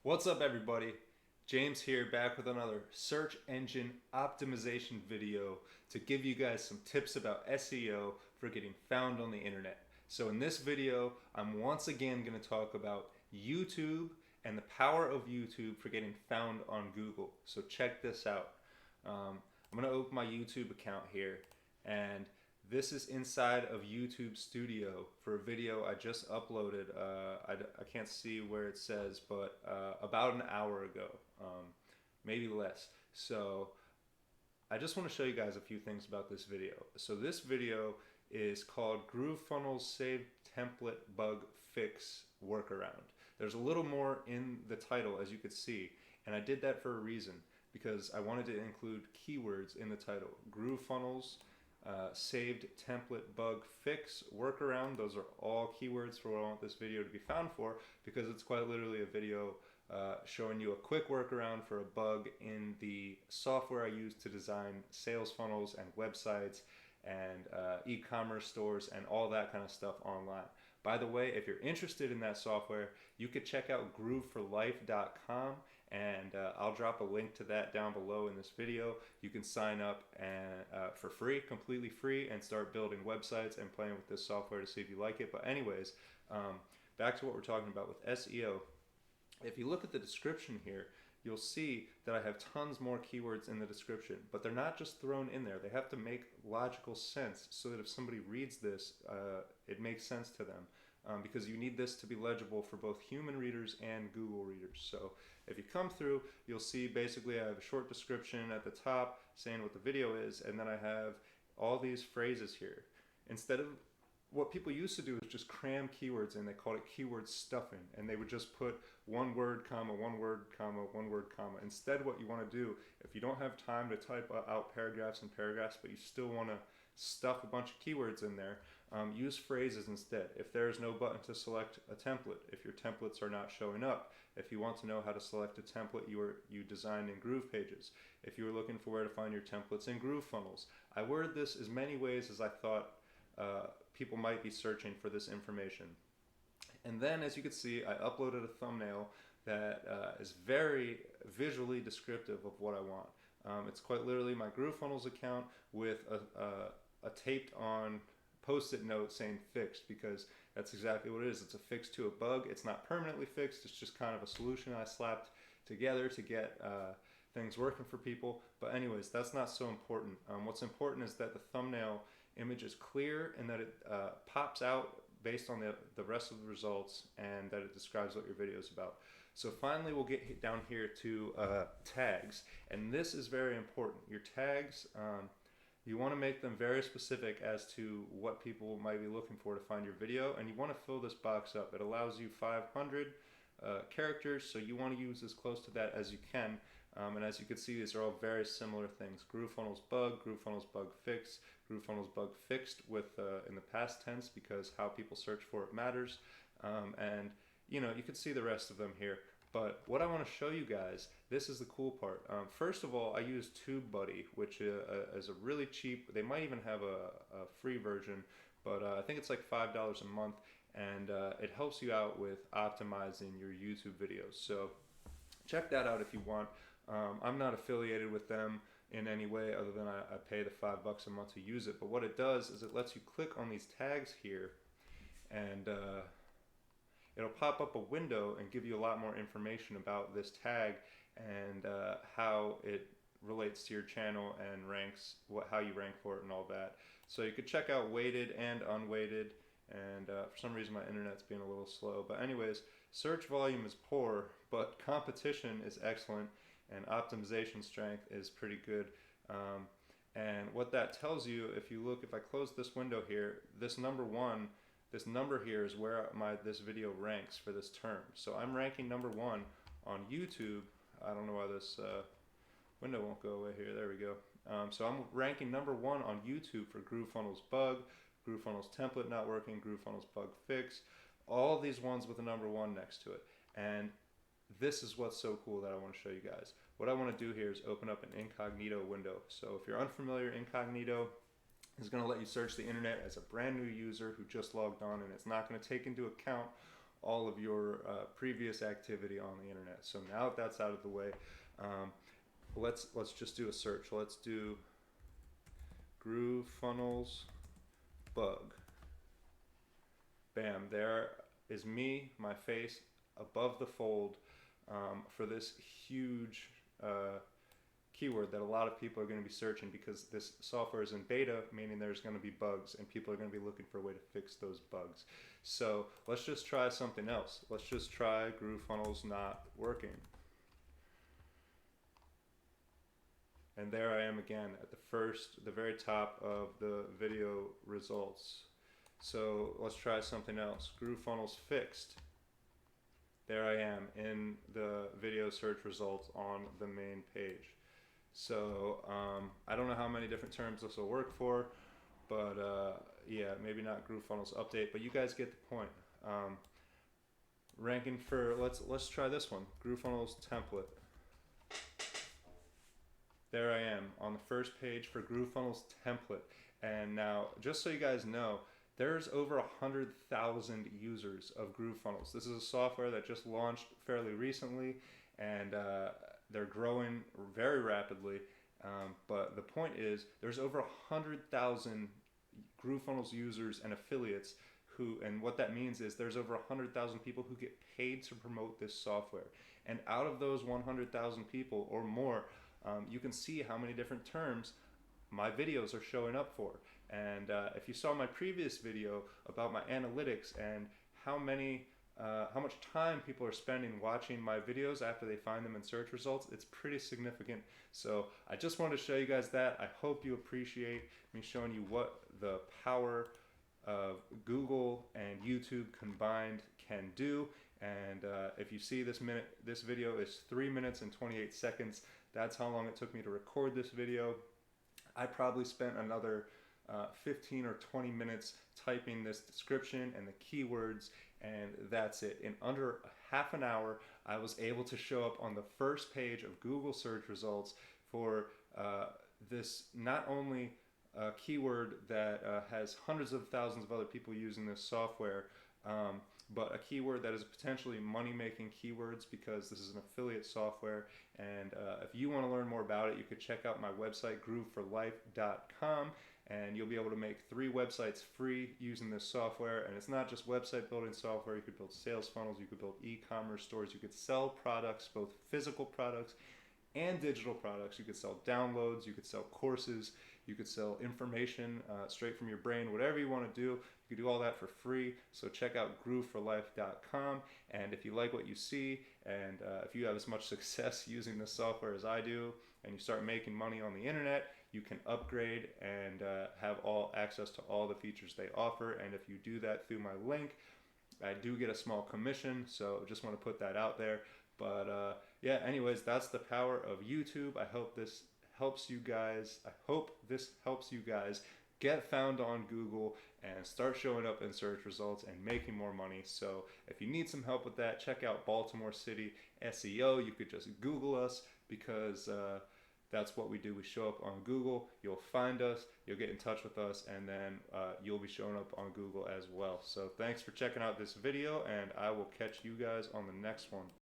What's up, everybody? James here, back with another search engine optimization video to give you guys some tips about SEO for getting found on the internet. So in this video, I'm once again going to talk about YouTube and the power of YouTube for getting found on Google. So check this out. I'm going to open my YouTube account here, and this is inside of YouTube Studio for a video I just uploaded. I can't see where it says, but about an hour ago, maybe less. So I just want to show you guys a few things about this video. So this video is called GrooveFunnels Saved Template Bug Fix Workaround. There's a little more in the title, as you could see, and I did that for a reason, because I wanted to include keywords in the title. GrooveFunnels saved template bug fix workaround. Those are all keywords for what I want this video to be found for, because it's quite literally a video showing you a quick workaround for a bug in the software I use to design sales funnels and websites and e-commerce stores and all that kind of stuff online. By the way, if you're interested in that software, you could check out grooveforlife.com, and I'll drop a link to that down below in this video. You can sign up for free, completely free, and start building websites and playing with this software to see if you like it. But anyways, back to what we're talking about with SEO. If you look at the description here, you'll see that I have tons more keywords in the description, but they're not just thrown in there. They have to make logical sense so that if somebody reads this, it makes sense to them. Because you need this to be legible for both human readers and Google readers. So if you come through, you'll see basically I have a short description at the top saying what the video is, and then I have all these phrases here. Instead of what people used to do is just cram keywords in. They called it keyword stuffing, and they would just put one word, comma, one word, comma, one word, comma. Instead, what you want to do, if you don't have time to type out paragraphs and paragraphs, but you still want to stuff a bunch of keywords in there, use phrases instead. If there is no button to select a template, if your templates are not showing up, if you want to know how to select a template you designed in Groove Pages, if you were looking for where to find your templates in GrooveFunnels. I worded this as many ways as I thought people might be searching for this information. And then, as you can see, I uploaded a thumbnail that is very visually descriptive of what I want. It's quite literally my GrooveFunnels account with a taped on post-it note saying fixed, because that's exactly what it is. It's a fix to a bug. It's not permanently fixed. It's just kind of a solution I slapped together to get things working for people. But anyways, that's not so important. What's important is that the thumbnail image is clear and that it pops out based on the rest of the results, and that it describes what your video is about. So finally, we'll get down here to tags, and this is very important. Your tags, you want to make them very specific as to what people might be looking for to find your video, and you want to fill this box up. It allows you 500 characters, so you want to use as close to that as you can. And as you can see, these are all very similar things. GrooveFunnels bug, GrooveFunnels bug fix, GrooveFunnels bug fixed with in the past tense, because how people search for it matters. And you can see the rest of them here. But what I want to show you guys, this is the cool part. First of all, I use TubeBuddy, which is a really cheap, they might even have a free version, but I think it's like $5 a month, and it helps you out with optimizing your YouTube videos. So check that out if you want. I'm not affiliated with them in any way other than I pay the $5 a month to use it. But what it does is it lets you click on these tags here, and it'll pop up a window and give you a lot more information about this tag and how it relates to your channel and ranks, how you rank for it and all that. So you could check out weighted and unweighted, and for some reason my internet's being a little slow. But anyways, search volume is poor, but competition is excellent, and optimization strength is pretty good. And what that tells you, if I close this window here, this number here is where this video ranks for this term. So I'm ranking number 1 on YouTube. I don't know why this window won't go away here. There we go. So I'm ranking number 1 on YouTube for GrooveFunnels bug, GrooveFunnels template not working, GrooveFunnels bug fix, all these ones with a number 1 next to it. And this is what's so cool that I want to show you guys. What I want to do here is open up an Incognito window. So if you're unfamiliar, Incognito is going to let you search the internet as a brand new user who just logged on, and it's not going to take into account all of your previous activity on the internet. So now that that's out of the way, let's just do a search. Let's do GrooveFunnels bug. Bam, there is me, my face above the fold for this huge keyword that a lot of people are going to be searching, because this software is in beta, meaning there's going to be bugs and people are going to be looking for a way to fix those bugs. So let's just try something else. Let's just try GrooveFunnels not working. And there I am again at the very top of the video results. So let's try something else. GrooveFunnels fixed. There I am in the video search results on the main page. So I don't know how many different terms this will work for, but yeah, maybe not GrooveFunnels update, but you guys get the point. Ranking for, let's try this one, GrooveFunnels template. There I am on the first page for GrooveFunnels template. And now, just so you guys know, there's over 100,000 users of GrooveFunnels. This is a software that just launched fairly recently, and they're growing very rapidly. But the point is, there's over 100,000 GrooveFunnels users and affiliates who, and what that means is there's over 100,000 people who get paid to promote this software. And out of those 100,000 people or more, you can see how many different terms my videos are showing up for. And if you saw my previous video about my analytics and how much time people are spending watching my videos after they find them in search results, it's pretty significant. So I just wanted to show you guys that. I hope you appreciate me showing you what the power of Google and YouTube combined can do. And if you see this video is 3 minutes and 28 seconds. That's how long it took me to record this video. I probably spent another 15 or 20 minutes typing this description and the keywords, and that's it. In under half an hour, I was able to show up on the first page of Google search results for this not only keyword that has hundreds of thousands of other people using this software, but a keyword that is potentially money-making keywords, because this is an affiliate software. And if you want to learn more about it, you could check out my website, grooveforlife.com, and you'll be able to make 3 websites free using this software. And it's not just website building software. You could build sales funnels, you could build e-commerce stores, you could sell products, both physical products and digital products. You could sell downloads, you could sell courses, you could sell information straight from your brain, whatever you want to do. You can do all that for free. So check out grooveforlife.com. And if you like what you see, and if you have as much success using this software as I do, and you start making money on the internet, you can upgrade and have all access to all the features they offer. And if you do that through my link, I do get a small commission. So just want to put that out there. But yeah, anyways, that's the power of YouTube. I hope this helps you guys. I hope this helps you guys get found on Google and start showing up in search results and making more money. So if you need some help with that, check out Baltimore City SEO. You could just Google us, because that's what we do. We show up on Google. You'll find us, you'll get in touch with us, and then you'll be showing up on Google as well. So thanks for checking out this video, and I will catch you guys on the next one.